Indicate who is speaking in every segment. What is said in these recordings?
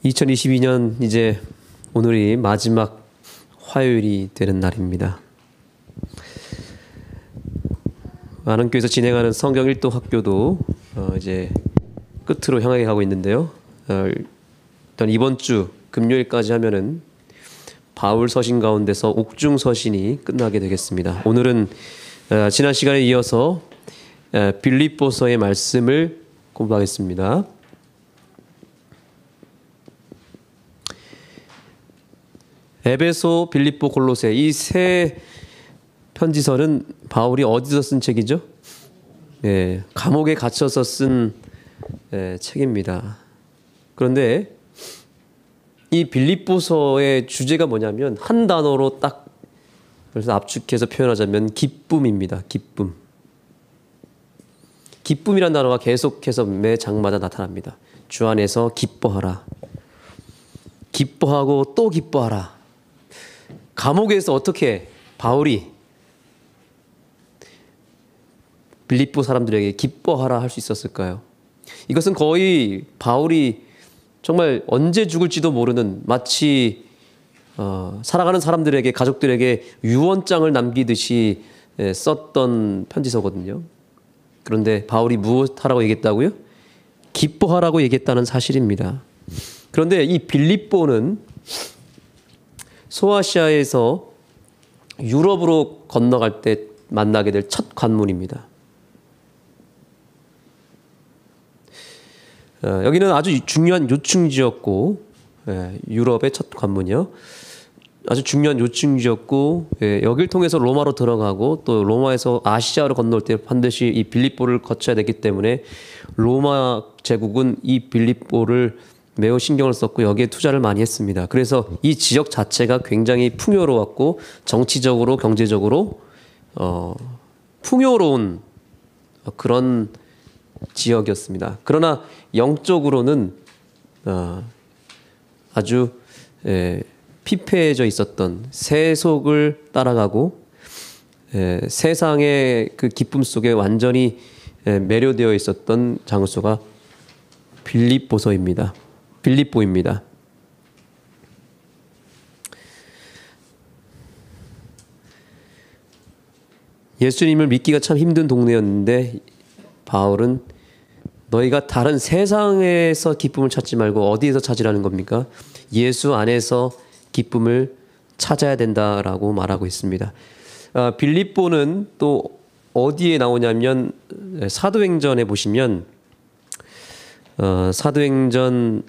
Speaker 1: 2022년 이제 오늘이 마지막 화요일이 되는 날입니다. 안흥교에서 진행하는 성경 1도 학교도 이제 끝으로 향해 가고 있는데요. 일단 이번 주 금요일까지 하면은 바울 서신 가운데서 옥중 서신이 끝나게 되겠습니다. 오늘은 지난 시간에 이어서 빌립보서의 말씀을 공부하겠습니다. 에베소, 빌립보, 골로새 이 세 편지서는 바울이 어디서 쓴 책이죠? 감옥에 갇혀서 쓴 책입니다. 그런데 이 빌립보서의 주제가 뭐냐면 한 단어로 딱 그래서 압축해서 표현하자면 기쁨입니다. 기쁨. 기쁨이란 단어가 계속해서 매 장마다 나타납니다. 주 안에서 기뻐하라. 기뻐하고 또 기뻐하라. 감옥에서 어떻게 바울이 빌립보 사람들에게 기뻐하라 할 수 있었을까요? 이것은 거의 바울이 정말 언제 죽을지도 모르는 마치 살아가는 사람들에게 가족들에게 유언장을 남기듯이 썼던 편지서거든요. 그런데 바울이 무엇하라고 얘기했다고요? 기뻐하라고 얘기했다는 사실입니다. 그런데 이 빌립보는 소아시아에서 유럽으로 건너갈 때 만나게 될 첫 관문입니다. 여기는 아주 중요한 요충지였고 유럽의 첫 관문이요. 아주 중요한 요충지였고 여길 통해서 로마로 들어가고 또 로마에서 아시아로 건널 때 반드시 이 빌립보를 거쳐야 되기 때문에 로마 제국은 이 빌립보를 매우 신경을 썼고 여기에 투자를 많이 했습니다. 그래서 이 지역 자체가 굉장히 풍요로웠고 정치적으로 경제적으로 풍요로운 그런 지역이었습니다. 그러나 영적으로는 아주 피폐해져 있었던 세속을 따라가고 세상의 그 기쁨 속에 완전히 매료되어 있었던 장소가 빌립보입니다. 예수님을 믿기가 참 힘든 동네였는데 바울은 너희가 다른 세상에서 기쁨을 찾지 말고 어디에서 찾으라는 겁니까? 예수 안에서 기쁨을 찾아야 된다라고 말하고 있습니다. 빌립보는 또 어디에 나오냐면 사도행전에 보시면 사도행전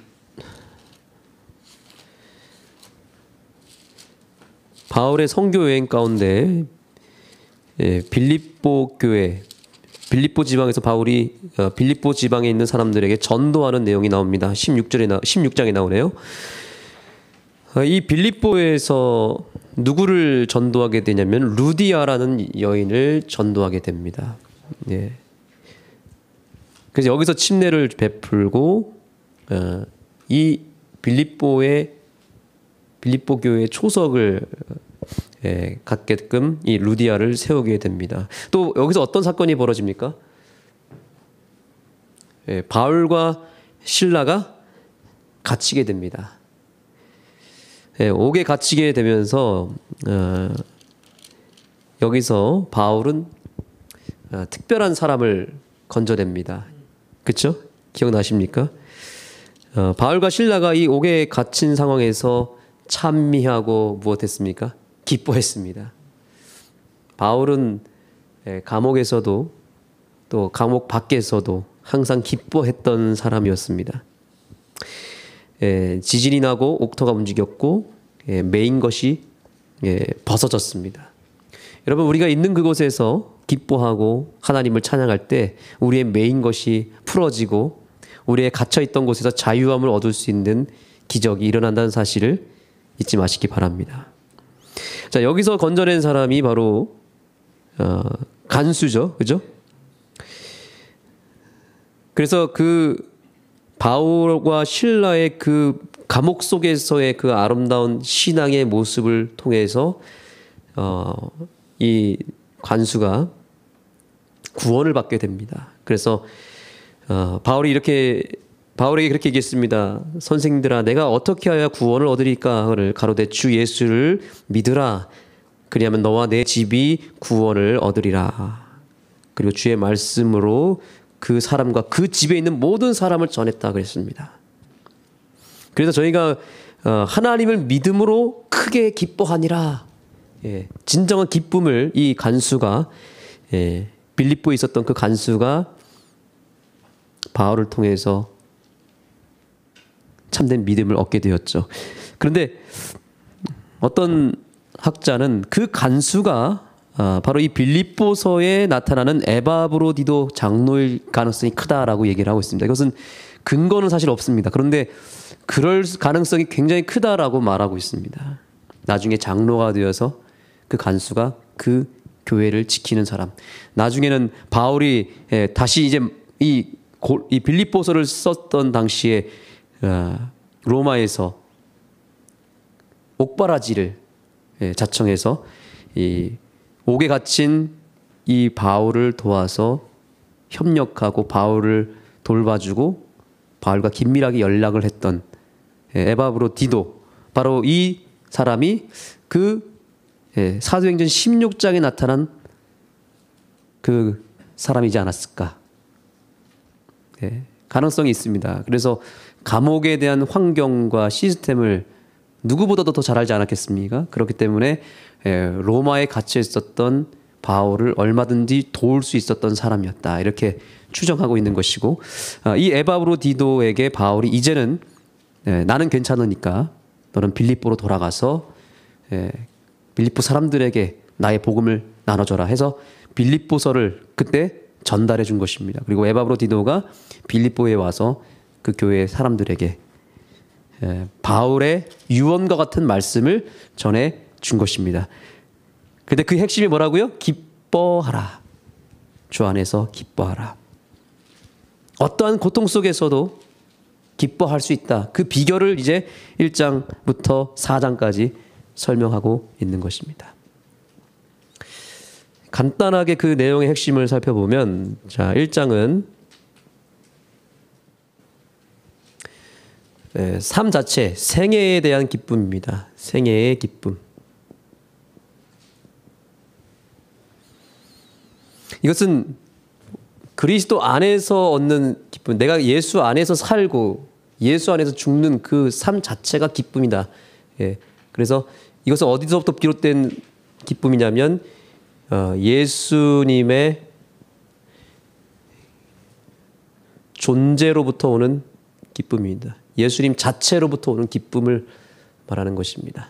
Speaker 1: 바울의 선교 여행 가운데 빌립보 교회, 빌립보 지방에서 바울이 빌립보 지방에 있는 사람들에게 전도하는 내용이 나옵니다. 16장에 나오네요. 이 빌립보에서 누구를 전도하게 되냐면 루디아라는 여인을 전도하게 됩니다. 그래서 여기서 침례를 베풀고 이 빌립보 교회의 초석을 갖게끔 이 루디아를 세우게 됩니다. 또 여기서 어떤 사건이 벌어집니까? 바울과 실라가 갇히게 됩니다. 옥에 갇히게 되면서 여기서 바울은 특별한 사람을 건져냅니다. 그렇죠? 기억나십니까? 바울과 실라가 이 옥에 갇힌 상황에서 찬미하고 무엇했습니까? 기뻐했습니다. 바울은 감옥에서도 또 감옥 밖에서도 항상 기뻐했던 사람이었습니다. 지진이 나고 옥토가 움직였고 메인 것이 벗어졌습니다. 여러분 우리가 있는 그곳에서 기뻐하고 하나님을 찬양할 때 우리의 메인 것이 풀어지고 우리의 갇혀있던 곳에서 자유함을 얻을 수 있는 기적이 일어난다는 사실을 잊지 마시기 바랍니다. 자, 여기서 건져낸 사람이 바로 간수죠. 그죠? 그래서 그 바울과 실라의 그 감옥 속에서의 그 아름다운 신앙의 모습을 통해서 이 관수가 구원을 받게 됩니다. 그래서 바울이 이렇게 바울에게 그렇게 얘기했습니다. 선생들아, 내가 어떻게 하여 구원을 얻으리까 하거늘 가로되 주 예수를 믿으라. 그리하면 너와 내 집이 구원을 얻으리라. 그리고 주의 말씀으로 그 사람과 그 집에 있는 모든 사람을 전했다 그랬습니다. 그래서 저희가 하나님을 믿음으로 크게 기뻐하니라. 진정한 기쁨을 이 간수가 빌립보에 있었던 그 간수가 바울을 통해서 참된 믿음을 얻게 되었죠. 그런데 어떤 학자는 그 간수가 바로 이 빌립보서에 나타나는 에바브로디도 장로일 가능성이 크다라고 얘기를 하고 있습니다. 이것은 근거는 사실 없습니다. 그런데 그럴 가능성이 굉장히 크다라고 말하고 있습니다. 나중에 장로가 되어서 그 간수가 그 교회를 지키는 사람. 나중에는 바울이 다시 이제 이 빌립보서를 썼던 당시에 로마에서 옥바라지를 자청해서 이 옥에 갇힌 이 바울을 도와서 협력하고 바울을 돌봐주고 바울과 긴밀하게 연락을 했던 에바브로디도, 바로 이 사람이 그 사도행전 16장에 나타난 그 사람이지 않았을까. 가능성이 있습니다. 그래서 감옥에 대한 환경과 시스템을 누구보다도 더 잘 알지 않았겠습니까? 그렇기 때문에 로마에 갇혀 있었던 바울을 얼마든지 도울 수 있었던 사람이었다, 이렇게 추정하고 있는 것이고, 이 에바브로디도에게 바울이 이제는 나는 괜찮으니까 너는 빌립보로 돌아가서 빌립보 사람들에게 나의 복음을 나눠줘라 해서 빌립보서를 그때 전달해 준 것입니다. 그리고 에바브로디도가 빌립보에 와서 그 교회 사람들에게 바울의 유언과 같은 말씀을 전해 준 것입니다. 근데 그 핵심이 뭐라고요? 기뻐하라. 주 안에서 기뻐하라. 어떠한 고통 속에서도 기뻐할 수 있다. 그 비결을 이제 1장부터 4장까지 설명하고 있는 것입니다. 간단하게 그 내용의 핵심을 살펴보면, 자, 1장은 삶 자체, 생애에 대한 기쁨입니다. 생애의 기쁨. 이것은 그리스도 안에서 얻는 기쁨, 내가 예수 안에서 살고 예수 안에서 죽는 그 삶 자체가 기쁨이다. 그래서 이것은 어디서부터 비롯된 기쁨이냐면 예수님의 존재로부터 오는 기쁨입니다. 예수님 자체로부터 오는 기쁨을 말하는 것입니다.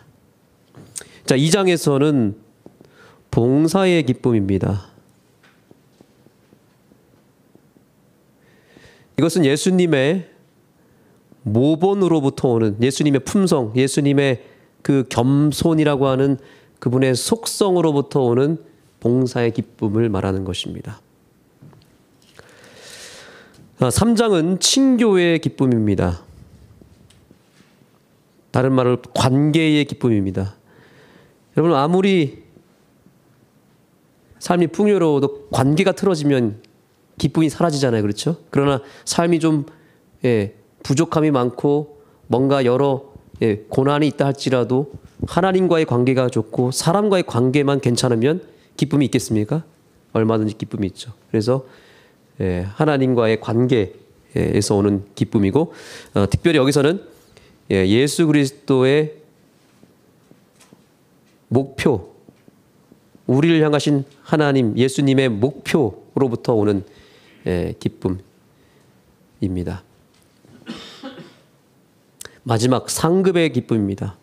Speaker 1: 자, 2장에서는 봉사의 기쁨입니다. 이것은 예수님의 모본으로부터 오는, 예수님의 품성, 예수님의 그 겸손이라고 하는 그분의 속성으로부터 오는 봉사의 기쁨을 말하는 것입니다. 3장은 친교의 기쁨입니다. 다른 말로 관계의 기쁨입니다. 여러분, 아무리 삶이 풍요로워도 관계가 틀어지면 기쁨이 사라지잖아요. 그렇죠? 그러나 삶이 좀 부족함이 많고 뭔가 여러 고난이 있다 할지라도 하나님과의 관계가 좋고 사람과의 관계만 괜찮으면 기쁨이 있겠습니까? 얼마든지 기쁨이 있죠. 그래서 하나님과의 관계에서 오는 기쁨이고, 특별히 여기서는 예수 그리스도의 목표, 우리를 향하신 하나님 예수님의 목표로부터 오는 기쁨입니다. 마지막 상급의 기쁨입니다.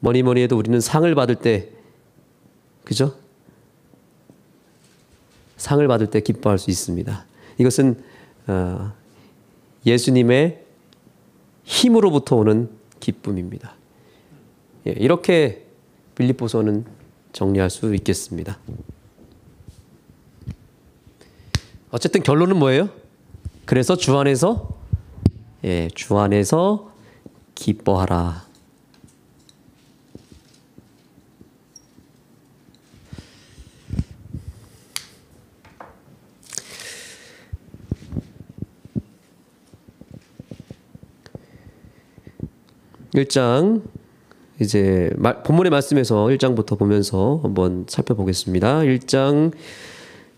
Speaker 1: 뭐니 해도 우리는 상을 받을 때, 그죠? 상을 받을 때 기뻐할 수 있습니다. 이것은 예수님의 힘으로부터 오는 기쁨입니다. 이렇게 빌립보서는 정리할 수 있겠습니다. 어쨌든 결론은 뭐예요? 그래서 주 안에서 기뻐하라. 1장 이제 본문의 말씀에서 1장부터 보면서 한번 살펴보겠습니다. 1장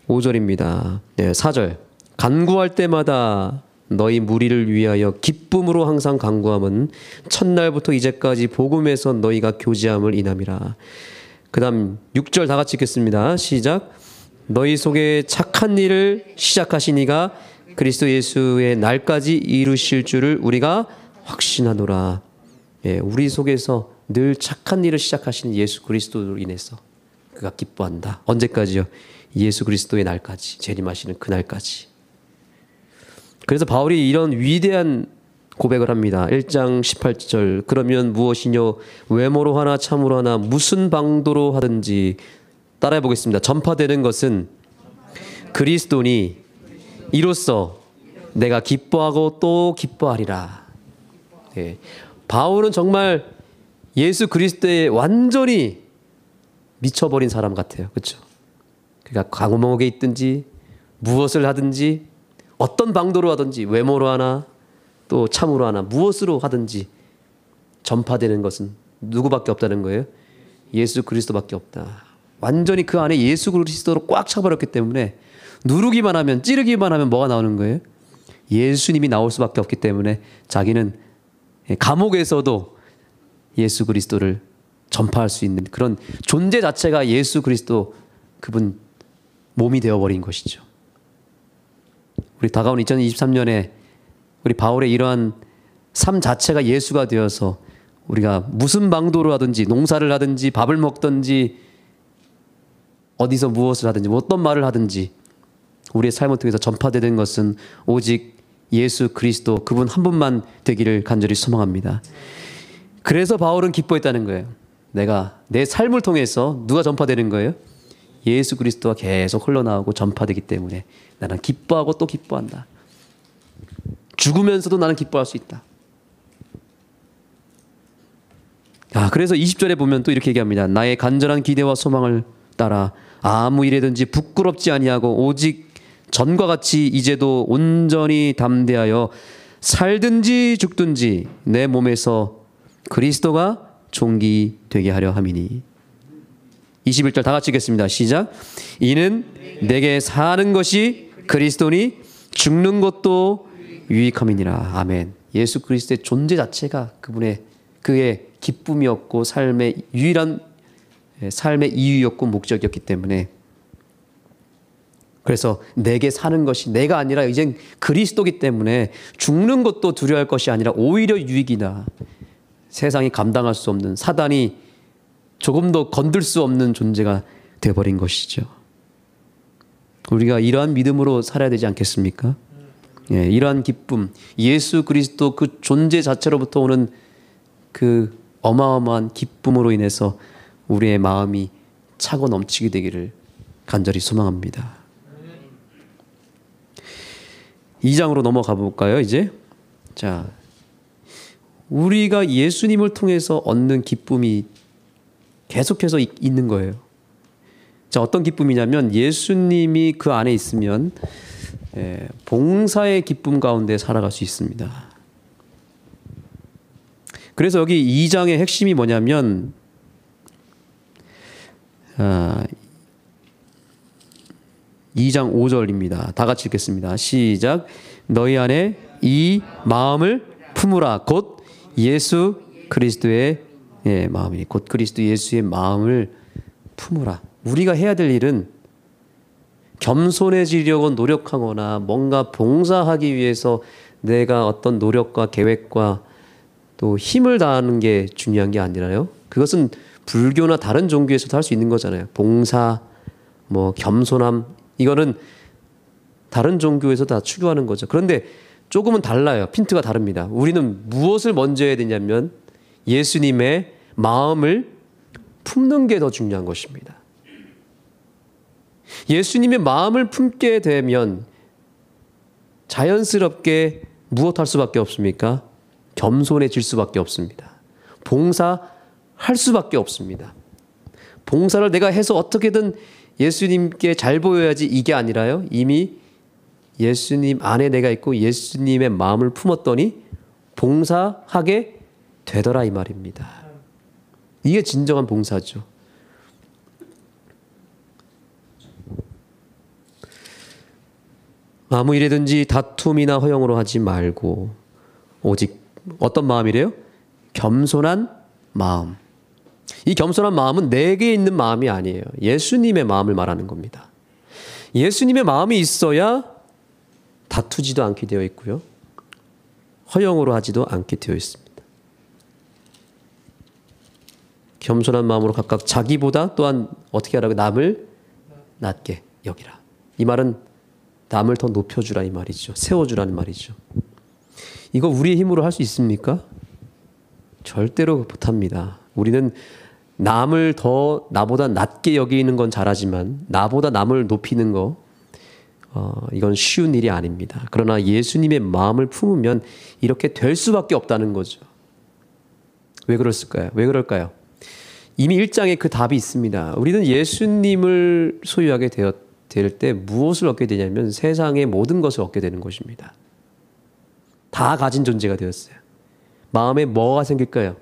Speaker 1: 5절입니다. 네, 4절. 간구할 때마다 너희 무리를 위하여 기쁨으로 항상 간구함은 첫날부터 이제까지 복음에서 너희가 교제함을 인함이라. 그 다음 6절 다 같이 읽겠습니다. 시작. 너희 속에 착한 일을 시작하신 이가 그리스도 예수의 날까지 이루실 줄을 우리가 확신하노라. 예, 우리 속에서 늘 착한 일을 시작하시는 예수 그리스도로 인해서 그가 기뻐한다. 언제까지요? 예수 그리스도의 날까지, 재림하시는 그날까지. 그래서 바울이 이런 위대한 고백을 합니다. 1장 18절. 그러면 무엇이뇨? 외모로 하나 참으로 하나 무슨 방도로 하든지 따라해 보겠습니다. 전파되는 것은 그리스도니 이로써 내가 기뻐하고 또 기뻐하리라. 네. 바울은 정말 예수 그리스도에 완전히 미쳐버린 사람 같아요. 그렇죠? 그러니까 감옥에 있든지 무엇을 하든지 어떤 방도로 하든지 외모로 하나 또 참으로 하나 무엇으로 하든지 전파되는 것은 누구밖에 없다는 거예요? 예수 그리스도밖에 없다. 완전히 그 안에 예수 그리스도로 꽉 차버렸기 때문에 누르기만 하면 찌르기만 하면 뭐가 나오는 거예요? 예수님이 나올 수밖에 없기 때문에 자기는 감옥에서도 예수 그리스도를 전파할 수 있는 그런 존재 자체가 예수 그리스도 그분 몸이 되어버린 것이죠. 우리 다가온 2023년에 우리 바울의 이러한 삶 자체가 예수가 되어서 우리가 무슨 방도로 하든지 농사를 하든지 밥을 먹든지 어디서 무엇을 하든지 어떤 말을 하든지 우리의 삶을 통해서 전파되는 것은 오직 예수 그리스도 그분 한 분만 되기를 간절히 소망합니다. 그래서 바울은 기뻐했다는 거예요. 내가 내 삶을 통해서 누가 전파되는 거예요? 예수 그리스도가 계속 흘러나오고 전파되기 때문에 나는 기뻐하고 또 기뻐한다. 죽으면서도 나는 기뻐할 수 있다. 그래서 20절에 보면 또 이렇게 얘기합니다. 나의 간절한 기대와 소망을 따라 아무 일에든지 부끄럽지 아니하고 오직 전과 같이 이제도 온전히 담대하여 살든지 죽든지 내 몸에서 그리스도가 존귀되게 하려 함이니. 21절 다 같이 읽겠습니다. 시작. 이는 내게 사는 것이 그리스도니 죽는 것도 유익함이니라. 아멘. 예수 그리스도의 존재 자체가 그의 기쁨이었고 삶의 유일한 삶의 이유였고 목적이었기 때문에 그래서 내게 사는 것이 내가 아니라 이젠 그리스도기 때문에 죽는 것도 두려워할 것이 아니라 오히려 유익이다. 세상이 감당할 수 없는 사단이 조금 더 건들 수 없는 존재가 되어버린 것이죠. 우리가 이러한 믿음으로 살아야 되지 않겠습니까? 예, 이러한 기쁨, 예수 그리스도 그 존재 자체로부터 오는 그 어마어마한 기쁨으로 인해서 우리의 마음이 차고 넘치게 되기를 간절히 소망합니다. 2장으로 넘어가 볼까요, 이제? 자, 우리가 예수님을 통해서 얻는 기쁨이 계속해서 있는 거예요. 자, 어떤 기쁨이냐면 예수님이 그 안에 있으면 봉사의 기쁨 가운데 살아갈 수 있습니다. 그래서 여기 2장의 핵심이 뭐냐면 2장 5절입니다. 다 같이 읽겠습니다. 시작. 너희 안에 이 마음을 품으라. 곧 예수 그리스도의 마음이니. 곧 그리스도 예수의 마음을 품으라. 우리가 해야 될 일은 겸손해지려고 노력하거나 뭔가 봉사하기 위해서 내가 어떤 노력과 계획과 또 힘을 다하는 게 중요한 게 아니라요. 그것은 불교나 다른 종교에서도 할 수 있는 거잖아요. 봉사, 겸손함, 이거는 다른 종교에서 다 추구하는 거죠. 그런데 조금은 달라요. 핀트가 다릅니다. 우리는 무엇을 먼저 해야 되냐면 예수님의 마음을 품는 게 더 중요한 것입니다. 예수님의 마음을 품게 되면 자연스럽게 무엇할 수밖에 없습니까? 겸손해질 수밖에 없습니다. 봉사할 수밖에 없습니다. 봉사를 내가 해서 어떻게든 예수님께 잘 보여야지 이게 아니라요. 이미 예수님 안에 내가 있고 예수님의 마음을 품었더니 봉사하게 되더라 이 말입니다. 이게 진정한 봉사죠. 아무 일이든지 다툼이나 허영으로 하지 말고 오직 어떤 마음이래요? 겸손한 마음. 이 겸손한 마음은 내게 있는 마음이 아니에요. 예수님의 마음을 말하는 겁니다. 예수님의 마음이 있어야 다투지도 않게 되어 있고요. 허영으로 하지도 않게 되어 있습니다. 겸손한 마음으로 각각 자기보다 또한 어떻게 하라고? 남을 낮게 여기라. 이 말은 남을 더 높여주라 이 말이죠. 세워주라는 말이죠. 이거 우리의 힘으로 할 수 있습니까? 절대로 못합니다. 우리는 남을 더 나보다 낮게 여기는 건 잘하지만 나보다 남을 높이는 거 이건 쉬운 일이 아닙니다. 그러나 예수님의 마음을 품으면 이렇게 될 수밖에 없다는 거죠. 왜 그럴까요? 왜 그럴까요? 이미 1장에 그 답이 있습니다. 우리는 예수님을 소유하게 될 때 무엇을 얻게 되냐면 세상의 모든 것을 얻게 되는 것입니다. 다 가진 존재가 되었어요. 마음에 뭐가 생길까요?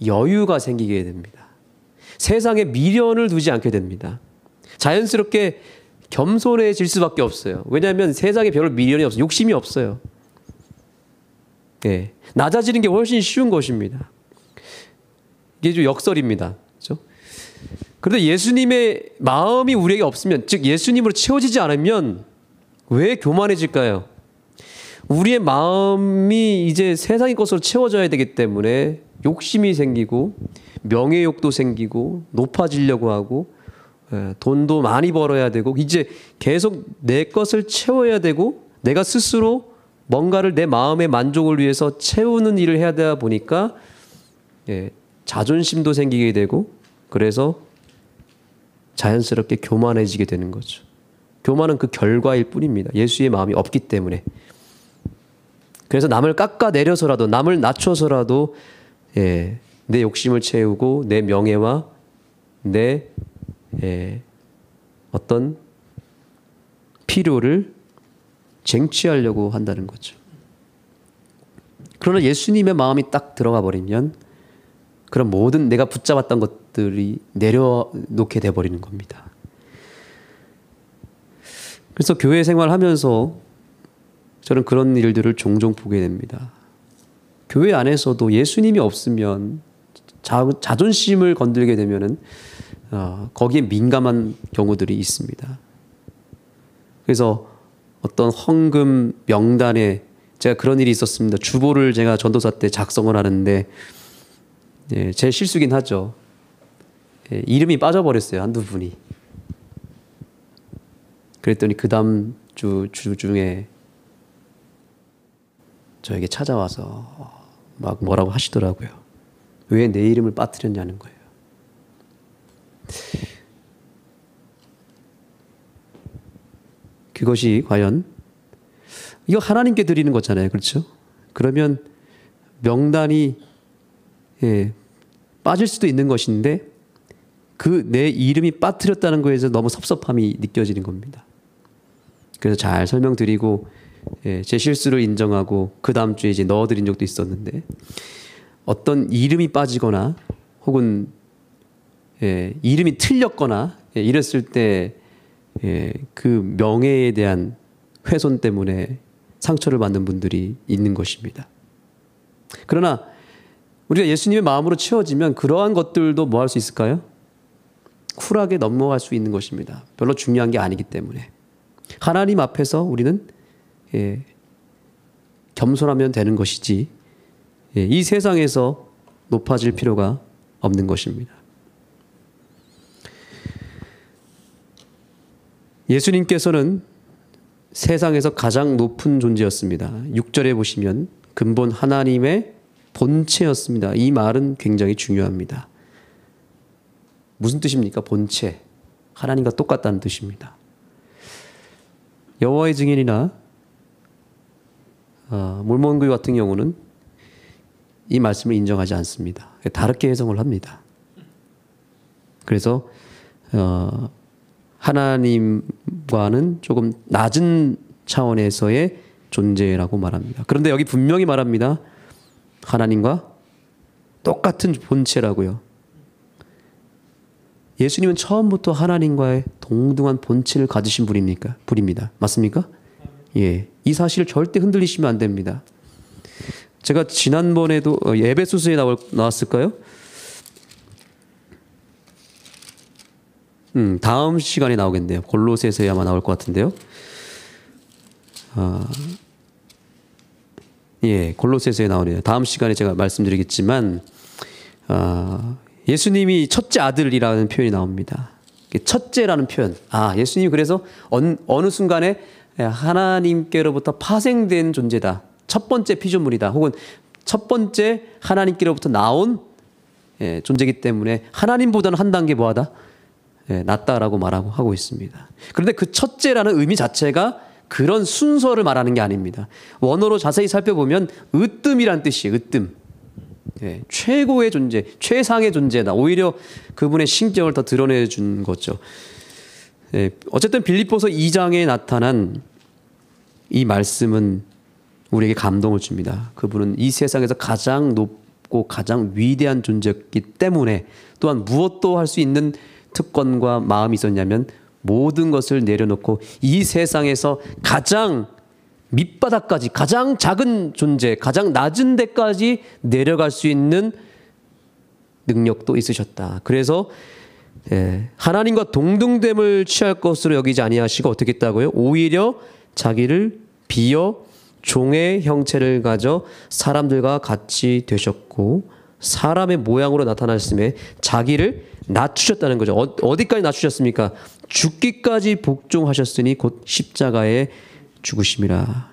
Speaker 1: 여유가 생기게 됩니다. 세상에 미련을 두지 않게 됩니다. 자연스럽게 겸손해질 수밖에 없어요. 왜냐하면 세상에 별로 미련이 없어요. 욕심이 없어요. 네. 낮아지는 게 훨씬 쉬운 것입니다. 이게 좀 역설입니다. 그렇죠? 그런데 예수님의 마음이 우리에게 없으면, 즉 예수님으로 채워지지 않으면 왜 교만해질까요? 우리의 마음이 이제 세상의 것으로 채워져야 되기 때문에 욕심이 생기고 명예욕도 생기고 높아지려고 하고 돈도 많이 벌어야 되고 이제 계속 내 것을 채워야 되고 내가 스스로 뭔가를 내 마음의 만족을 위해서 채우는 일을 해야 되다 보니까 자존심도 생기게 되고 그래서 자연스럽게 교만해지게 되는 거죠. 교만은 그 결과일 뿐입니다. 예수의 마음이 없기 때문에. 그래서 남을 깎아내려서라도 남을 낮춰서라도 내 욕심을 채우고 내 명예와 내 어떤 필요를 쟁취하려고 한다는 거죠. 그러나 예수님의 마음이 딱 들어가 버리면 그런 모든 내가 붙잡았던 것들이 내려놓게 돼버리는 겁니다. 그래서 교회 생활하면서 저는 그런 일들을 종종 보게 됩니다. 교회 안에서도 예수님이 없으면 자존심을 건들게 되면은 거기에 민감한 경우들이 있습니다. 그래서 어떤 헌금 명단에 제가 그런 일이 있었습니다. 주보를 제가 전도사 때 작성을 하는데 제 실수긴 하죠. 이름이 빠져버렸어요. 한두 분이. 그랬더니 그 다음 주 중에 저에게 찾아와서 막 뭐라고 하시더라고요. 왜 내 이름을 빠뜨렸냐는 거예요. 그것이 과연 이거 하나님께 드리는 거잖아요. 그렇죠? 그러면 명단이 빠질 수도 있는 것인데 그 내 이름이 빠뜨렸다는 거에서 너무 섭섭함이 느껴지는 겁니다. 그래서 잘 설명드리고 제 실수를 인정하고 그 다음 주에 이제 넣어드린 적도 있었는데 어떤 이름이 빠지거나 혹은 이름이 틀렸거나 이랬을 때 그 명예에 대한 훼손 때문에 상처를 받는 분들이 있는 것입니다. 그러나 우리가 예수님의 마음으로 채워지면 그러한 것들도 뭐 할 수 있을까요? 쿨하게 넘어갈 수 있는 것입니다. 별로 중요한 게 아니기 때문에. 하나님 앞에서 우리는 겸손하면 되는 것이지 이 세상에서 높아질 필요가 없는 것입니다. 예수님께서는 세상에서 가장 높은 존재였습니다. 6절에 보시면 근본 하나님의 본체였습니다. 이 말은 굉장히 중요합니다. 무슨 뜻입니까? 본체. 하나님과 똑같다는 뜻입니다. 여호와의 증인이나 몰몬교회 같은 경우는 이 말씀을 인정하지 않습니다. 다르게 해석을 합니다. 그래서 하나님과는 조금 낮은 차원에서의 존재라고 말합니다. 그런데 여기 분명히 말합니다. 하나님과 똑같은 본체라고요. 예수님은 처음부터 하나님과의 동등한 본체를 가지신 분입니다. 맞습니까? 예, 이 사실을 절대 흔들리시면 안 됩니다. 제가 지난번에도 에베소서에 나왔을까요? 다음 시간에 나오겠네요. 골로새서에 아마 나올 것 같은데요. 예, 골로새서에 나오네요. 다음 시간에 제가 말씀드리겠지만 예수님이 첫째 아들이라는 표현이 나옵니다. 첫째라는 표현. 예수님이 그래서 어느 순간에 하나님께로부터 파생된 존재다. 첫 번째 피조물이다. 혹은 첫 번째 하나님께로부터 나온 존재이기 때문에 하나님보다는 한 단계 뭐하다? 낫다라고 말하고 하고 있습니다. 그런데 그 첫째라는 의미 자체가 그런 순서를 말하는 게 아닙니다. 원어로 자세히 살펴보면 으뜸이란 뜻이에요. 으뜸. 최고의 존재, 최상의 존재다. 오히려 그분의 신격을 더 드러내준 거죠. 어쨌든 빌립보서 2장에 나타난 이 말씀은 우리에게 감동을 줍니다. 그분은 이 세상에서 가장 높고 가장 위대한 존재였기 때문에 또한 무엇도 할 수 있는 특권과 마음이 있었냐면 모든 것을 내려놓고 이 세상에서 가장 밑바닥까지, 가장 작은 존재, 가장 낮은 데까지 내려갈 수 있는 능력도 있으셨다. 그래서 하나님과 동등됨을 취할 것으로 여기지 아니하시고 어떻게 했다고요? 오히려 자기를 비어 종의 형체를 가져 사람들과 같이 되셨고 사람의 모양으로 나타나셨음에 자기를 낮추셨다는 거죠. 어디까지 낮추셨습니까? 죽기까지 복종하셨으니 곧 십자가에 죽으심이라.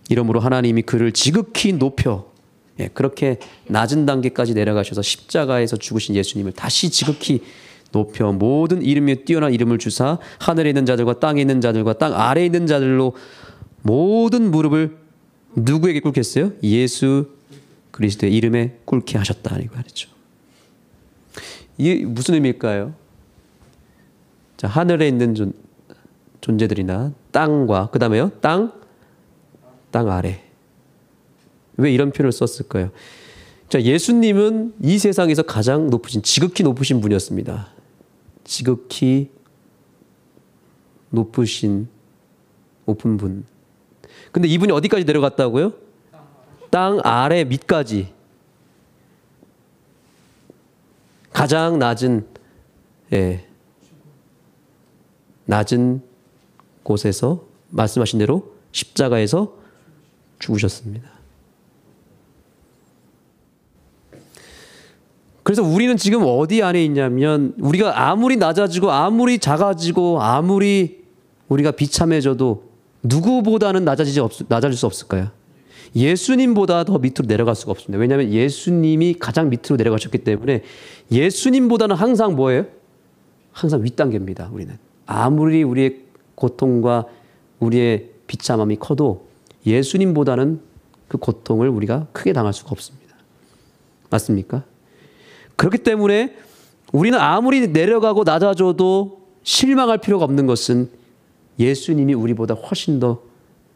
Speaker 1: 이러므로 하나님이 그를 지극히 높여 그렇게 낮은 단계까지 내려가셔서 십자가에서 죽으신 예수님을 다시 지극히 높여 모든 이름에 뛰어난 이름을 주사 하늘에 있는 자들과 땅에 있는 자들과 땅 아래에 있는 자들로 모든 무릎을 누구에게 꿇게 했어요? 예수 그리스도의 이름에 꿇게 하셨다. 이거 말이죠. 이게 무슨 의미일까요? 자, 하늘에 있는 존재들이나 땅과 그 다음에요. 땅 아래. 왜 이런 표현을 썼을까요? 자, 예수님은 이 세상에서 가장 지극히 높으신 분이었습니다. 지극히 높은 분. 근데 이분이 어디까지 내려갔다고요? 땅 아래 밑까지. 가장 낮은 곳에서 말씀하신 대로 십자가에서 죽으셨습니다. 그래서 우리는 지금 어디 안에 있냐면 우리가 아무리 낮아지고 아무리 작아지고 아무리 우리가 비참해져도 누구보다는 낮아질 수 없을까요? 예수님보다 더 밑으로 내려갈 수가 없습니다. 왜냐하면 예수님이 가장 밑으로 내려가셨기 때문에 예수님보다는 항상 뭐예요? 항상 윗단계입니다. 우리는. 아무리 우리의 고통과 우리의 비참함이 커도 예수님보다는 그 고통을 우리가 크게 당할 수가 없습니다. 맞습니까? 그렇기 때문에 우리는 아무리 내려가고 낮아져도 실망할 필요가 없는 것은 예수님이 우리보다 훨씬 더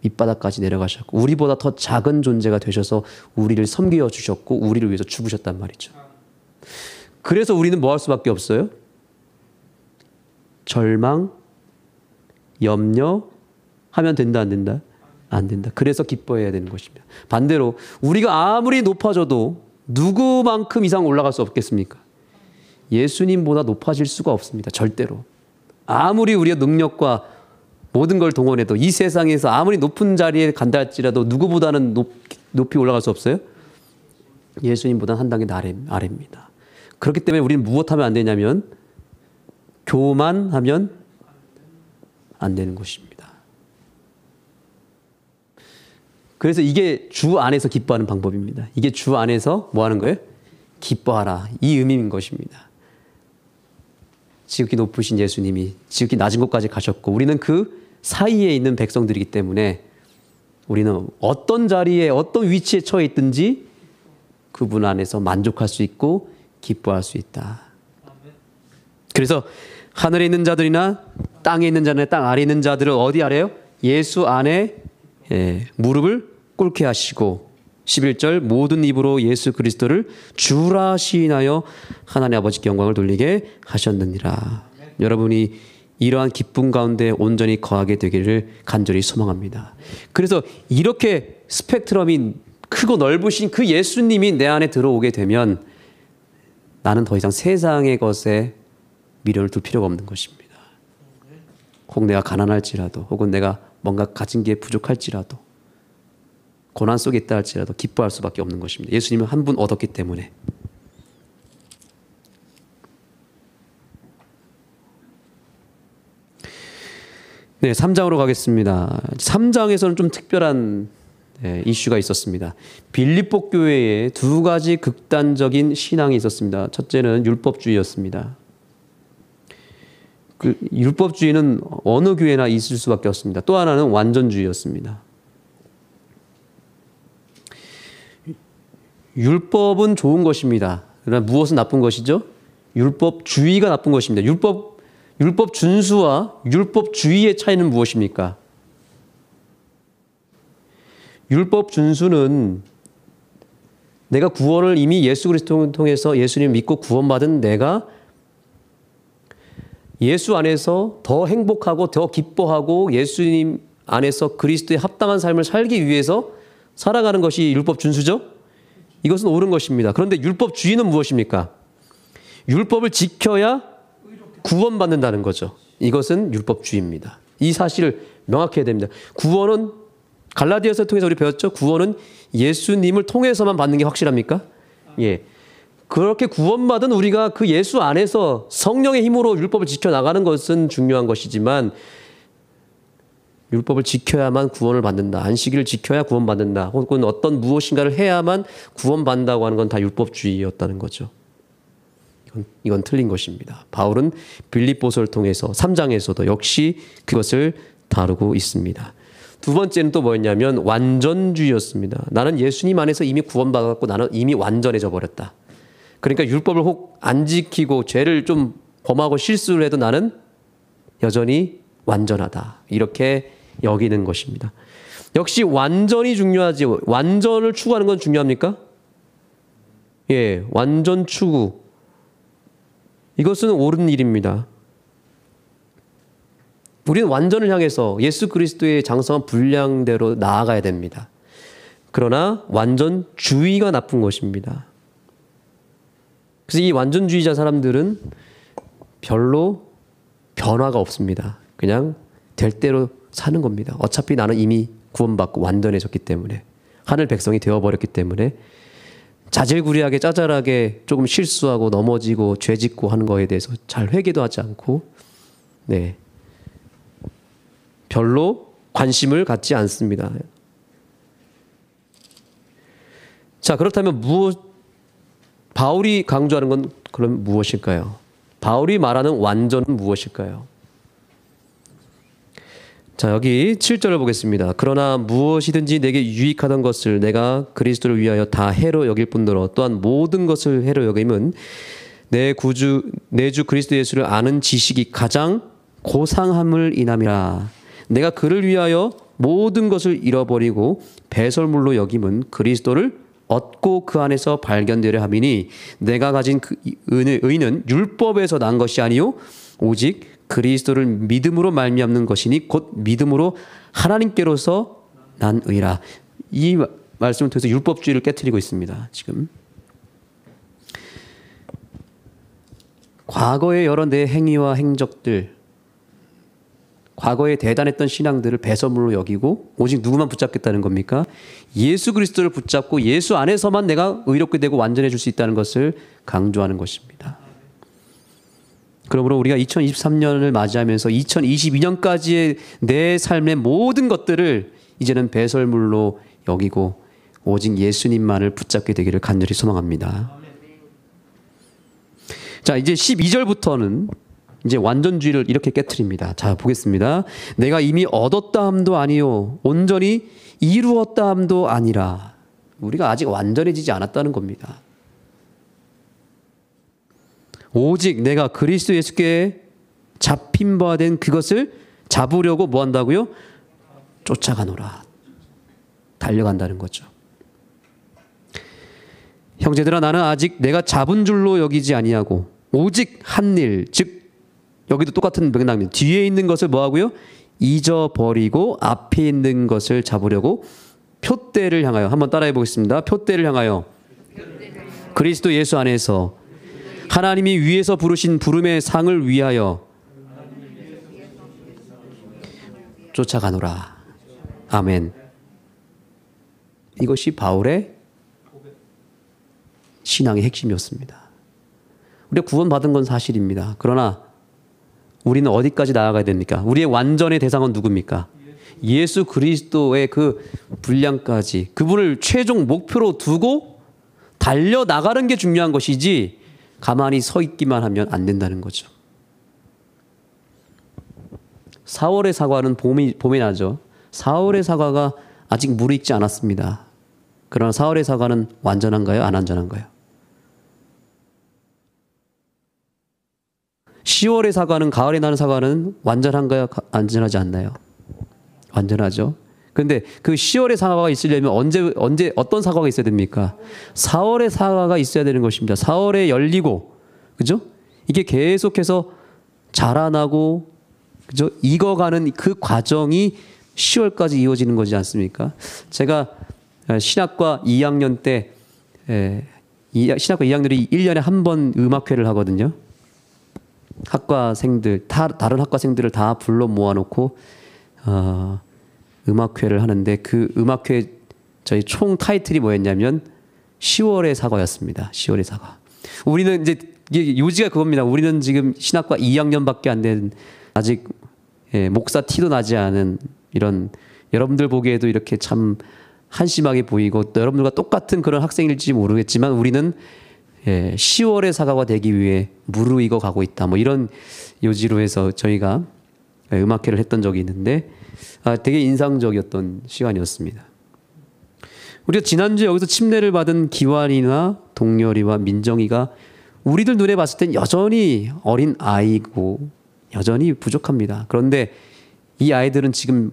Speaker 1: 밑바닥까지 내려가셨고 우리보다 더 작은 존재가 되셔서 우리를 섬겨 주셨고 우리를 위해서 죽으셨단 말이죠. 그래서 우리는 뭐 할 수밖에 없어요? 절망, 염려하면 된다 안 된다? 안 된다. 그래서 기뻐해야 되는 것입니다. 반대로 우리가 아무리 높아져도 누구만큼 이상 올라갈 수 없겠습니까? 예수님보다 높아질 수가 없습니다. 절대로. 아무리 우리의 능력과 모든 걸 동원해도 이 세상에서 아무리 높은 자리에 간다 할지라도 누구보다는 높이 올라갈 수 없어요? 예수님보다는 한 단계 아래입니다. 그렇기 때문에 우리는 무엇하면 안 되냐면 교만하면 안 되는 것입니다. 그래서 이게 주 안에서 기뻐하는 방법입니다. 이게 주 안에서 뭐 하는 거예요? 기뻐하라. 이 의미인 것입니다. 지극히 높으신 예수님이 지극히 낮은 곳까지 가셨고 우리는 그 사이에 있는 백성들이기 때문에 우리는 어떤 자리에 어떤 위치에 처해 있든지 그분 안에서 만족할 수 있고 기뻐할 수 있다. 그래서 하늘에 있는 자들이나 땅에 있는 자들이나 땅 아래에 있는 자들은 어디 아래요? 예수 안에 무릎을 꿇게 하시고 11절 모든 입으로 예수 그리스도를 주라 시인하여 하나님 아버지께 영광을 돌리게 하셨느니라. 여러분이 이러한 기쁨 가운데 온전히 거하게 되기를 간절히 소망합니다. 그래서 이렇게 스펙트럼이 크고 넓으신 그 예수님이 내 안에 들어오게 되면 나는 더 이상 세상의 것에 미련을 둘 필요가 없는 것입니다. 혹 내가 가난할지라도 혹은 내가 뭔가 가진 게 부족할지라도 고난 속에 있다 할지라도 기뻐할 수밖에 없는 것입니다. 예수님은 한 분 얻었기 때문에. 네, 3장으로 가겠습니다. 3장에서는 좀 특별한 이슈가 있었습니다. 빌립보 교회에 두 가지 극단적인 신앙이 있었습니다. 첫째는 율법주의였습니다. 그 율법주의는 어느 교회나 있을 수밖에 없습니다. 또 하나는 완전주의였습니다. 율법은 좋은 것입니다. 그러나 무엇은 나쁜 것이죠? 율법주의가 나쁜 것입니다. 율법 준수와 율법주의의 차이는 무엇입니까? 율법 준수는 내가 구원을 이미 예수 그리스도를 통해서 예수님 믿고 구원받은 내가 예수 안에서 더 행복하고 더 기뻐하고 예수님 안에서 그리스도에 합당한 삶을 살기 위해서 살아가는 것이 율법 준수죠? 이것은 옳은 것입니다. 그런데 율법주의는 무엇입니까? 율법을 지켜야 구원받는다는 거죠. 이것은 율법주의입니다. 이 사실을 명확히 해야 됩니다. 구원은 갈라디아서를 통해서 우리 배웠죠? 구원은 예수님을 통해서만 받는 게 확실합니까? 예. 그렇게 구원받은 우리가 그 예수 안에서 성령의 힘으로 율법을 지켜나가는 것은 중요한 것이지만 율법을 지켜야만 구원을 받는다. 안식일을 지켜야 구원받는다. 혹은 어떤 무엇인가를 해야만 구원받는다고 하는 건 다 율법주의였다는 거죠. 이건 틀린 것입니다. 바울은 빌립보서를 통해서 3장에서도 역시 그것을 다루고 있습니다. 두 번째는 또 뭐였냐면 완전주의였습니다. 나는 예수님 안에서 이미 구원받았고 나는 이미 완전해져 버렸다. 그러니까 율법을 혹 안 지키고 죄를 좀 범하고 실수를 해도 나는 여전히 완전하다. 이렇게 여기는 것입니다. 역시 완전이 중요하지. 완전을 추구하는 건 중요합니까? 예, 완전 추구. 이것은 옳은 일입니다. 우리는 완전을 향해서 예수 그리스도의 장성한 분량대로 나아가야 됩니다. 그러나 완전주의가 나쁜 것입니다. 그래서 이 완전주의자 사람들은 별로 변화가 없습니다. 그냥 될 대로 사는 겁니다. 어차피 나는 이미 구원받고 완전해졌기 때문에 하늘 백성이 되어버렸기 때문에 자질구레하게 짜잘하게 조금 실수하고 넘어지고 죄짓고 하는 거에 대해서 잘 회개도 하지 않고 네 별로 관심을 갖지 않습니다. 자, 그렇다면 바울이 강조하는 건 그럼 무엇일까요? 바울이 말하는 완전은 무엇일까요? 자, 여기 7절을 보겠습니다. 그러나 무엇이든지 내게 유익하던 것을 내가 그리스도를 위하여 다 해로 여길 뿐더러 또한 모든 것을 해로 여김은 내 주 그리스도 예수를 아는 지식이 가장 고상함을 인함이라. 내가 그를 위하여 모든 것을 잃어버리고 배설물로 여김은 그리스도를 얻고 그 안에서 발견되려 함이니 내가 가진 그 의는 율법에서 난 것이 아니요 오직 그리스도를 믿음으로 말미암는 것이니 곧 믿음으로 하나님께로서 난 의라. 이 말씀을 통해서 율법주의를 깨트리고 있습니다. 지금 과거의 여러 내 행위와 행적들, 과거에 대단했던 신앙들을 배설물로 여기고 오직 누구만 붙잡겠다는 겁니까? 예수 그리스도를 붙잡고 예수 안에서만 내가 의롭게 되고 완전해질 수 있다는 것을 강조하는 것입니다. 그러므로 우리가 2023년을 맞이하면서 2022년까지의 내 삶의 모든 것들을 이제는 배설물로 여기고 오직 예수님만을 붙잡게 되기를 간절히 소망합니다. 자, 이제 12절부터는 이제 완전주의를 이렇게 깨트립니다. 자, 보겠습니다. 내가 이미 얻었다 함도 아니요 온전히 이루었다 함도 아니라. 우리가 아직 완전해지지 않았다는 겁니다. 오직 내가 그리스도 예수께 잡힌 바 된 그것을 잡으려고 뭐 한다고요? 쫓아가노라. 달려간다는 거죠. 형제들아 나는 아직 내가 잡은 줄로 여기지 아니하고 오직 한 일, 즉 여기도 똑같은 맥락입니다. 뒤에 있는 것을 뭐하고요? 잊어버리고 앞에 있는 것을 잡으려고 표대를 향하여, 한번 따라해 보겠습니다. 표대를 향하여 그리스도 예수 안에서 하나님이 위에서 부르신 부름의 상을 위하여 쫓아가노라. 아멘. 이것이 바울의 신앙의 핵심이었습니다. 우리가 구원받은 건 사실입니다. 그러나 우리는 어디까지 나아가야 됩니까? 우리의 완전의 대상은 누굽니까? 예수 그리스도의 그 분량까지, 그분을 최종 목표로 두고 달려나가는 게 중요한 것이지 가만히 서 있기만 하면 안 된다는 거죠. 4월의 사과는 봄에 나죠. 4월의 사과가 아직 무르익지 않았습니다. 그러나 4월의 사과는 완전한가요? 안 완전한가요? 10월의 사과는, 가을에 나는 사과는 완전한가요? 완전하지 않나요? 완전하죠. 그런데 그 10월의 사과가 있으려면 언제 어떤 사과가 있어야 됩니까? 4월의 사과가 있어야 되는 것입니다. 4월에 열리고, 그죠? 이게 계속해서 자라나고, 그죠? 익어가는 그 과정이 10월까지 이어지는 거지 않습니까? 제가 신학과 2학년 때, 신학과 2학년들이 1년에 한 번 음악회를 하거든요. 학과생들, 다른 학과생들을 다 불러 모아놓고, 음악회를 하는데 그 음악회 저희 총 타이틀이 뭐였냐면 10월의 사과였습니다. 10월의 사과. 우리는 이제 이게 요지가 그겁니다. 우리는 지금 신학과 2학년밖에 안 된, 아직 목사 티도 나지 않은, 이런 여러분들 보기에도 이렇게 참 한심하게 보이고 또 여러분들과 똑같은 그런 학생일지 모르겠지만 우리는 10월의 사과가 되기 위해 무르익어 가고 있다. 뭐 이런 요지로 해서 저희가 음악회를 했던 적이 있는데 되게 인상적이었던 시간이었습니다. 우리가 지난주에 여기서 침례를 받은 기환이나 동열이와 민정이가 우리들 눈에 봤을 땐 여전히 어린 아이고 여전히 부족합니다. 그런데 이 아이들은 지금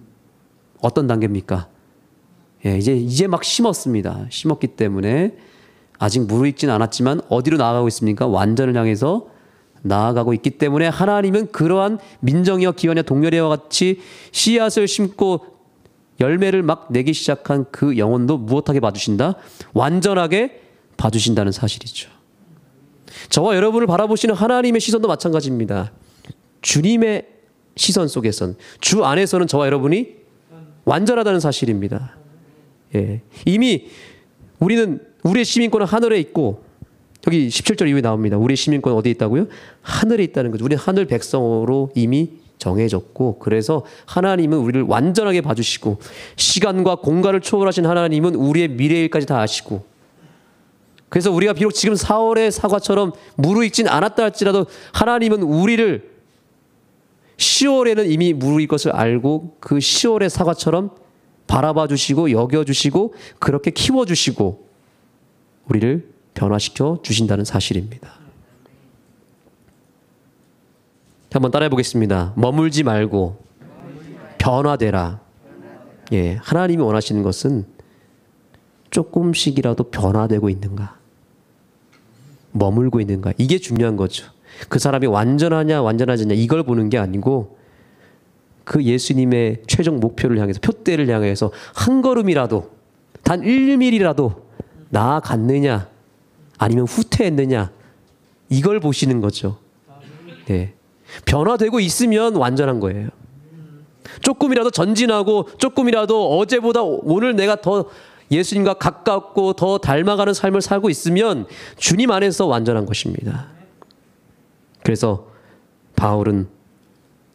Speaker 1: 어떤 단계입니까? 이제 막 심었습니다. 심었기 때문에 아직 무르익지는 않았지만 어디로 나아가고 있습니까? 완전을 향해서 나아가고 있기 때문에 하나님은 그러한 민정이와 기환이와 동열이와 같이 씨앗을 심고 열매를 막 내기 시작한 그 영혼도 무엇하게 봐주신다? 완전하게 봐주신다는 사실이죠. 저와 여러분을 바라보시는 하나님의 시선도 마찬가지입니다. 주님의 시선 속에선, 주 안에서는 저와 여러분이 완전하다는 사실입니다. 이미 우리의 시민권은 하늘에 있고, 여기 17절 이후에 나옵니다. 우리의 시민권은 어디에 있다고요? 하늘에 있다는 거죠. 우리는 하늘 백성으로 이미 정해졌고, 그래서 하나님은 우리를 완전하게 봐주시고, 시간과 공간을 초월하신 하나님은 우리의 미래일까지 다 아시고, 그래서 우리가 비록 지금 4월의 사과처럼 무르익진 않았다 할지라도 하나님은 우리를 10월에는 이미 무르익 것을 알고 그 10월의 사과처럼 바라봐 주시고 여겨주시고 그렇게 키워주시고 우리를 변화시켜 주신다는 사실입니다. 한번 따라해 보겠습니다. 머물지 말고 변화되라. 하나님이 원하시는 것은 조금씩이라도 변화되고 있는가, 머물고 있는가, 이게 중요한 거죠. 그 사람이 완전하냐 완전하지 않냐 이걸 보는 게 아니고 그 예수님의 최종 목표를 향해서, 표대를 향해서 한 걸음이라도, 단 1mm라도 나아갔느냐 아니면 후퇴했느냐, 이걸 보시는 거죠. 변화되고 있으면 완전한 거예요. 조금이라도 전진하고 조금이라도 어제보다 오늘 내가 더 예수님과 가깝고 더 닮아가는 삶을 살고 있으면 주님 안에서 완전한 것입니다. 그래서 바울은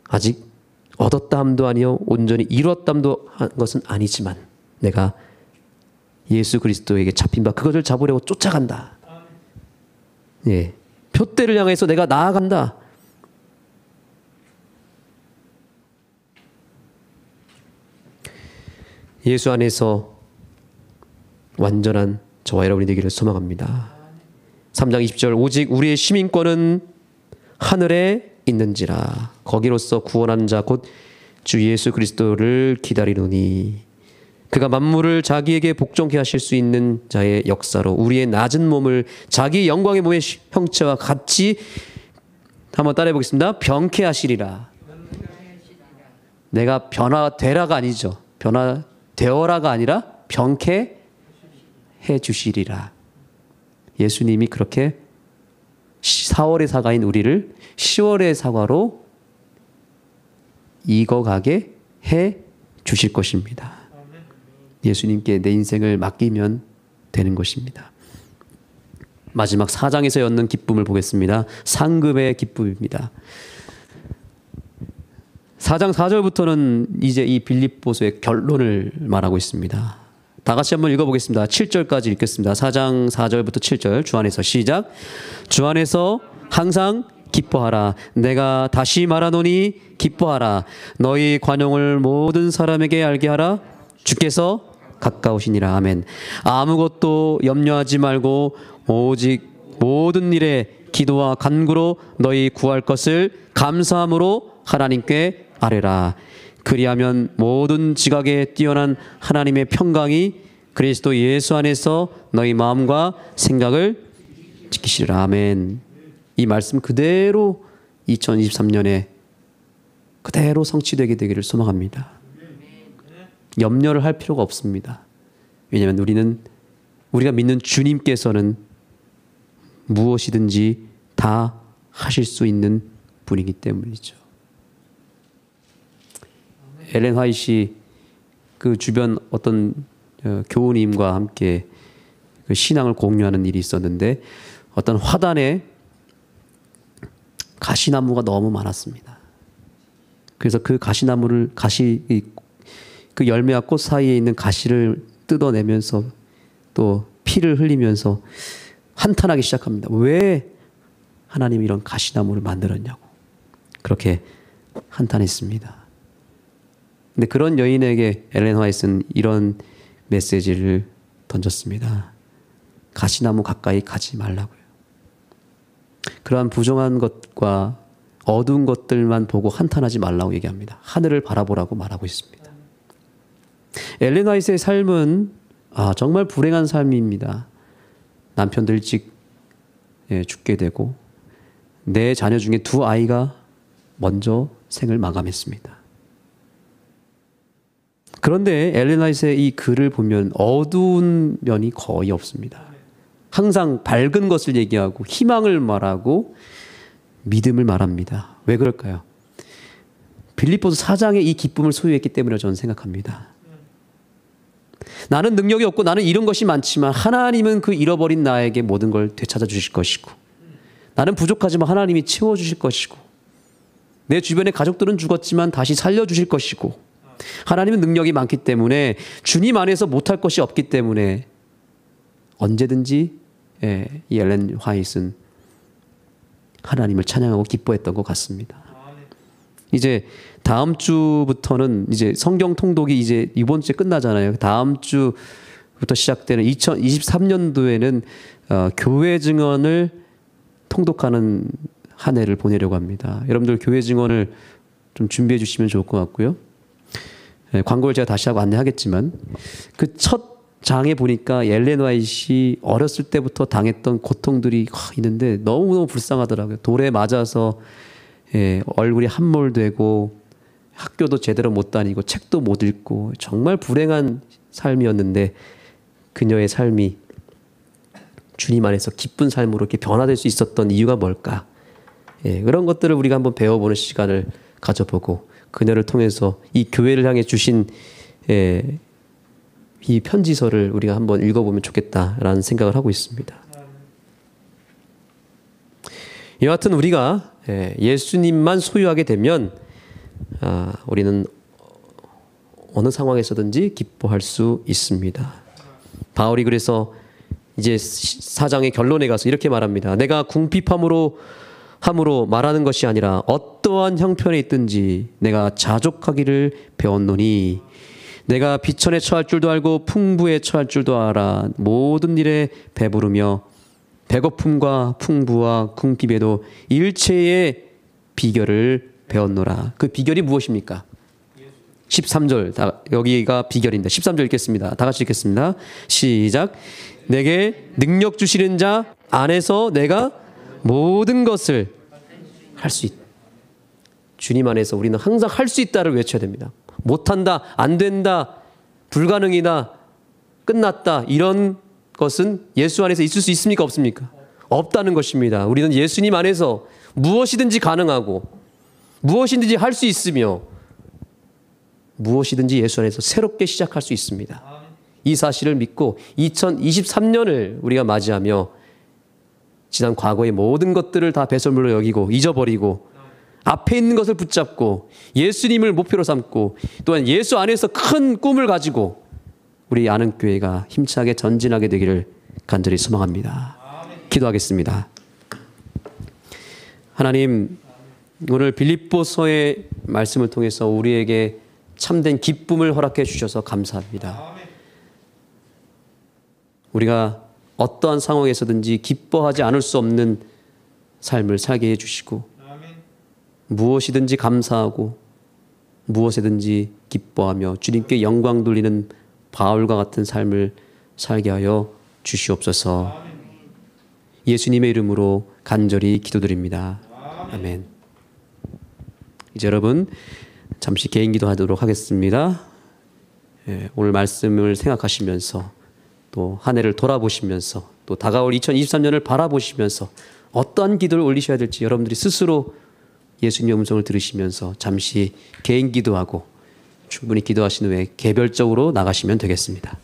Speaker 1: 아직 얻었다함도 아니요 온전히 이루었다함도 한 것은 아니지만 내가 예수 그리스도에게 잡힌 바 그것을 잡으려고 쫓아간다. 표대를 향해서 내가 나아간다. 예수 안에서 완전한 저와 여러분이 되기를 소망합니다. 3장 20절 오직 우리의 시민권은 하늘에 있는지라 거기로서 구원하는 자 곧 주 예수 그리스도를 기다리노니. 그가 만물을 자기에게 복종케 하실 수 있는 자의 역사로 우리의 낮은 몸을 자기 영광의 몸의 형체와 같이 한번 따라해 보겠습니다. 병케 하시리라. 내가 변화되라가 아니죠. 변화되어라가 아니라 병케 해 주시리라. 예수님이 그렇게 4월의 사과인 우리를 10월의 사과로 익어가게 해 주실 것입니다. 예수님께 내 인생을 맡기면 되는 것입니다. 마지막 4장에서 얻는 기쁨을 보겠습니다. 상급의 기쁨입니다. 4장 4절부터는 이제 이 빌립보서의 결론을 말하고 있습니다. 다 같이 한번 읽어보겠습니다. 7절까지 읽겠습니다. 4장 4절부터 7절 주 안에서 시작. 주 안에서 항상 기뻐하라. 내가 다시 말하노니 기뻐하라. 너희 관용을 모든 사람에게 알게 하라. 주께서 가까우시니라. 아멘. 아무것도 염려하지 말고 오직 모든 일에 기도와 간구로 너희 구할 것을 감사함으로 하나님께 아뢰라. 그리하면 모든 지각에 뛰어난 하나님의 평강이 그리스도 예수 안에서 너희 마음과 생각을 지키시리라. 아멘. 이 말씀 그대로 2023년에 그대로 성취되게 되기를 소망합니다. 염려를 할 필요가 없습니다. 왜냐하면 우리가 믿는 주님께서는 무엇이든지 다 하실 수 있는 분이기 때문이죠. 엘렌 화이트 그 주변 어떤 교우님과 함께 그 신앙을 공유하는 일이 있었는데 어떤 화단에 가시나무가 너무 많았습니다. 그래서 그 가시나무를 그 열매와 꽃 사이에 있는 가시를 뜯어내면서 또 피를 흘리면서 한탄하기 시작합니다. 왜 하나님이 이런 가시나무를 만들었냐고 그렇게 한탄했습니다. 근데 그런 여인에게 엘렌 화이트는 이런 메시지를 던졌습니다. 가시나무 가까이 가지 말라고요. 그러한 부정한 것과 어두운 것들만 보고 한탄하지 말라고 얘기합니다. 하늘을 바라보라고 말하고 있습니다. 엘렌 화이트의 삶은 정말 불행한 삶입니다. 남편도 일찍 죽게 되고 내 자녀 중에 2아이가 먼저 생을 마감했습니다. 그런데 엘렌 화이트의 이 글을 보면 어두운 면이 거의 없습니다. 항상 밝은 것을 얘기하고 희망을 말하고 믿음을 말합니다. 왜 그럴까요? 빌립보서 4장의 이 기쁨을 소유했기 때문이라고 저는 생각합니다. 나는 능력이 없고 나는 잃은 것이 많지만 하나님은 그 잃어버린 나에게 모든 걸 되찾아 주실 것이고 나는 부족하지만 하나님이 채워주실 것이고 내 주변의 가족들은 죽었지만 다시 살려주실 것이고 하나님은 능력이 많기 때문에 주님 안에서 못할 것이 없기 때문에 언제든지 이 엘렌 화이트는 하나님을 찬양하고 기뻐했던 것 같습니다. 이제 다음 주부터는 이제 성경 통독이 이제 이번 주에 끝나잖아요. 다음 주부터 시작되는 2023년도에는 교회 증언을 통독하는 한 해를 보내려고 합니다. 여러분들 교회 증언을 좀 준비해 주시면 좋을 것 같고요. 광고를 제가 다시 하고 안내하겠지만 그 첫 장에 보니까 엘렌 화이트이 어렸을 때부터 당했던 고통들이 있는데 너무너무 불쌍하더라고요. 돌에 맞아서 얼굴이 함몰되고 학교도 제대로 못 다니고 책도 못 읽고 정말 불행한 삶이었는데 그녀의 삶이 주님 안에서 기쁜 삶으로 이렇게 변화될 수 있었던 이유가 뭘까? 그런 것들을 우리가 한번 배워보는 시간을 가져보고 그녀를 통해서 이 교회를 향해 주신 이 편지서를 우리가 한번 읽어보면 좋겠다라는 생각을 하고 있습니다. 여하튼 우리가 예수님만 소유하게 되면 우리는 어느 상황에서든지 기뻐할 수 있습니다. 바울이 그래서 이제 4장의 결론에 가서 이렇게 말합니다. 내가 궁핍함으로 말하는 것이 아니라 어떠한 형편에 있든지 내가 자족하기를 배웠노니 내가 비천에 처할 줄도 알고 풍부에 처할 줄도 알아. 모든 일에 배부르며 배고픔과 풍부와 궁핍에도 일체의 비결을 배웠노라. 그 비결이 무엇입니까? 13절 여기가 비결입니다. 13절 읽겠습니다. 다 같이 읽겠습니다. 시작. 내게 능력 주시는 자 안에서 내가 모든 것을 할 수 있다. 주님 안에서 우리는 항상 할 수 있다를 외쳐야 됩니다. 못한다, 안 된다, 불가능이다, 끝났다, 이런 것은 예수 안에서 있을 수 있습니까? 없습니까? 없다는 것입니다. 우리는 예수님 안에서 무엇이든지 가능하고 무엇이든지 할 수 있으며 무엇이든지 예수 안에서 새롭게 시작할 수 있습니다. 이 사실을 믿고 2023년을 우리가 맞이하며 지난 과거의 모든 것들을 다 배설물로 여기고 잊어버리고 앞에 있는 것을 붙잡고 예수님을 목표로 삼고 또한 예수 안에서 큰 꿈을 가지고 우리 안흥교회가 힘차게 전진하게 되기를 간절히 소망합니다. 기도하겠습니다. 하나님, 오늘 빌립보서의 말씀을 통해서 우리에게 참된 기쁨을 허락해 주셔서 감사합니다. 우리가 어떠한 상황에서든지 기뻐하지 않을 수 없는 삶을 살게 해주시고 무엇이든지 감사하고 무엇에든지 기뻐하며 주님께 영광 돌리는 바울과 같은 삶을 살게 하여 주시옵소서. 예수님의 이름으로 간절히 기도드립니다. 아멘. 이제 여러분 잠시 개인 기도하도록 하겠습니다. 오늘 말씀을 생각하시면서 또 한 해를 돌아보시면서 또 다가올 2023년을 바라보시면서 어떠한 기도를 올리셔야 될지 여러분들이 스스로 예수님의 음성을 들으시면서 잠시 개인 기도하고 충분히 기도하신 후에 개별적으로 나가시면 되겠습니다.